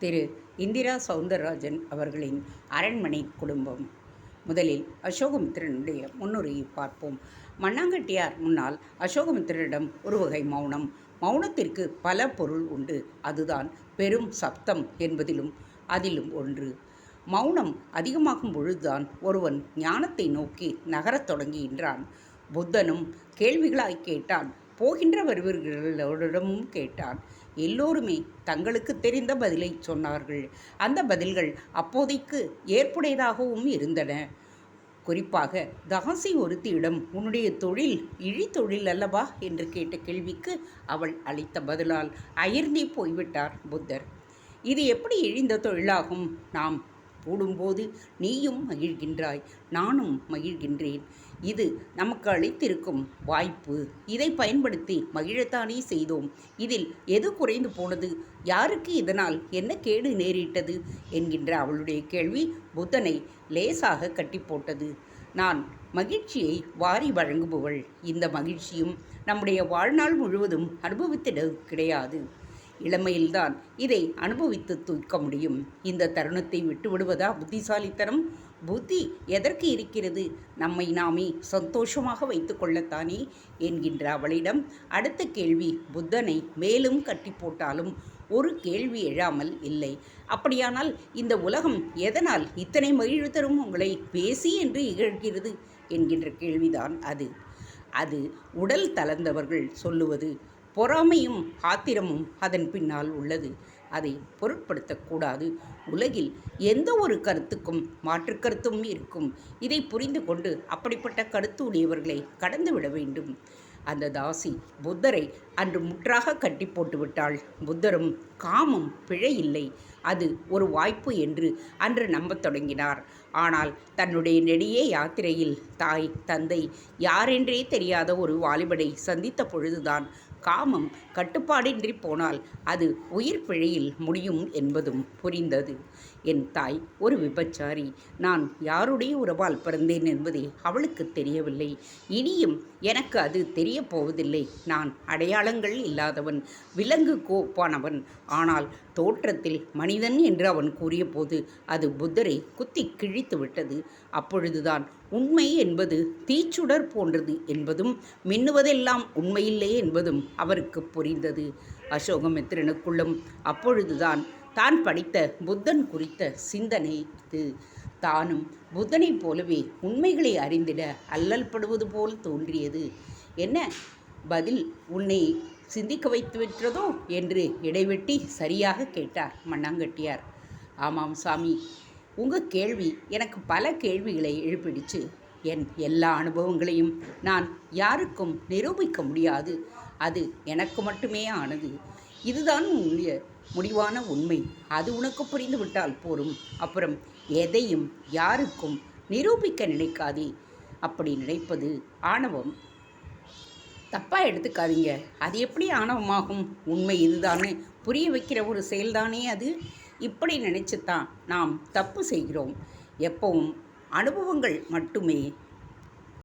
திரு இந்திரா சௌந்தரராஜன் அவர்களின் அரண்மனை குடும்பம். முதலில் அசோகமித்திரனுடைய முன்னுரையை பார்ப்போம். மண்ணாங்கட்டியார் முன்னால் அசோகமித்திரனிடம் ஒரு வகை மௌனம். மௌனத்திற்கு பல பொருள் உண்டு. அதுதான் பெரும் சப்தம் என்பதிலும் அதிலும் ஒன்று. மௌனம் அதிகமாகும் பொழுதுதான் ஒருவன் ஞானத்தை நோக்கி நகரத் தொடங்குகின்றான். புத்தனும் கேள்விகளாய் கேட்டான். போகின்ற வருவர்களிடமும் கேட்டான். எல்லோருமே தங்களுக்கு தெரிந்த பதிலை சொன்னார்கள். அந்த பதில்கள் அப்போதைக்கு ஏற்புடையதாகவும் இருந்தன. குறிப்பாக தாசி ஒருத்தியிடம் உன்னுடைய தொழில் இழித்தொழில் அல்லவா என்று கேட்ட கேள்விக்கு அவள் அளித்த பதிலால் அயர்ந்தே போய்விட்டார் புத்தர். இது எப்படி இழிந்த தொழிலாகும்? நாம் கூடும்போது நீயும் மகிழ்கின்றாய், நானும் மகிழ்கின்றேன். இது நமக்கு அளித்திருக்கும் வாய்ப்பு. இதை பயன்படுத்தி மகிழத்தானே செய்தோம். இதில் எது குறைந்து போனது? யாருக்கு இதனால் என்ன கேடு நேரிட்டது என்கின்ற அவளுடைய கேள்வி புத்தனை லேசாக கட்டி போட்டது. நான் மகிழ்ச்சியை வாரி வழங்குபவள். இந்த மகிழ்ச்சியும் நம்முடைய வாழ்நாள் முழுவதும் அனுபவித்திட கிடையாது. இளமையில்தான் இதை அனுபவித்து தூக்க முடியும். இந்த தருணத்தை விட்டுவிடுவதா புத்திசாலித்தனம்? புத்தி எதற்கு இருக்கிறது? நம்மை நாமே சந்தோஷமாக வைத்து கொள்ளத்தானே என்கின்ற அவளிடம் அடுத்த கேள்வி புத்தனை மேலும் கட்டி போட்டாலும் ஒரு கேள்வி எழாமல் இல்லை. அப்படியானால் இந்த உலகம் எதனால் இத்தனை மகிழ்வு தரும் உங்களை பேசி என்று இகழ்கிறது என்கின்ற கேள்விதான் அது. அது உடல் தளர்ந்தவர்கள் சொல்லுவது. பொறாமையும் ஆத்திரமும் அதன் பின்னால் உள்ளது. அதை பொருட்படுத்தக்கூடாது. உலகில் எந்த ஒரு கருத்துக்கும் மாற்று கருத்தும் இருக்கும். இதை புரிந்து கொண்டு அப்படிப்பட்ட கருத்து உடையவர்களை கடந்துவிட வேண்டும். அந்த தாசி புத்தரை அன்று முற்றாக கட்டி போட்டு விட்டாள். புத்தரும் காமம் பிழை இல்லை, அது ஒரு வாய்ப்பு என்று அன்று நம்பத் தொடங்கினார். ஆனால் தன்னுடைய நெடிய யாத்திரையில் தாய் தந்தை யாரென்றே தெரியாத ஒரு வாலிபனை சந்தித்த பொழுதுதான் காமம் கட்டுப்பாடின்றி போனால் அது உயிர் பிழையில் முடியும் என்பதும் புரிந்தது. என் தாய் ஒரு விபச்சாரி. நான் யாருடைய உறவால் பிறந்தேன் என்பதே அவளுக்கு தெரியவில்லை. இனியும் எனக்கு அது தெரிய போவதில்லை. நான் அடையாளங்கள் இல்லாதவன், விலங்கு கோப்பானவன். ஆனால் தோற்றத்தில் மனிதன் என்று அவன் கூறிய போது அது புத்தரை குத்தி கிழித்து விட்டது. அப்பொழுதுதான் உண்மை என்பது தீச்சுடர் போன்றது என்பதும் மின்னுவதெல்லாம் உண்மையில்லை என்பதும் அவருக்கு புரிந்தது. அசோகமித்திரனுக்குள்ளும் அப்பொழுதுதான் தான் படித்த புத்தன் குறித்த சிந்தனை இது. தானும் புத்தனைப் போலவே உண்மைகளை அறிந்திட அல்லல்படுவது போல் தோன்றியது. என்ன பதில் உன்னை சிந்திக்க வைத்து விட்டதோ என்று இடைவெட்டி சரியாக கேட்டார் மண்ணாங்கட்டியார். ஆமாம் சாமி, உங்கள் கேள்வி எனக்கு பல கேள்விகளை எழுப்பிடுச்சு. என் எல்லா அனுபவங்களையும் நான் யாருக்கும் நிரூபிக்க முடியாது. அது எனக்கு மட்டுமே ஆனது. இதுதான் உன்னுடைய முடிவான உண்மை. அது உனக்கு புரிந்துவிட்டால் போரும். அப்புறம் எதையும் யாருக்கும் நிரூபிக்க நினைக்காதே. அப்படி நினைப்பது ஆணவம். தப்பாக எடுத்துக்காதீங்க. அது எப்படி ஆணவமாகும்? உண்மை இதுதானே புரிய வைக்கிற ஒரு செயல்தானே அது. இப்படி நினச்சித்தான் நாம் தப்பு செய்கிறோம். எப்பவும் அனுபவங்கள் மட்டுமே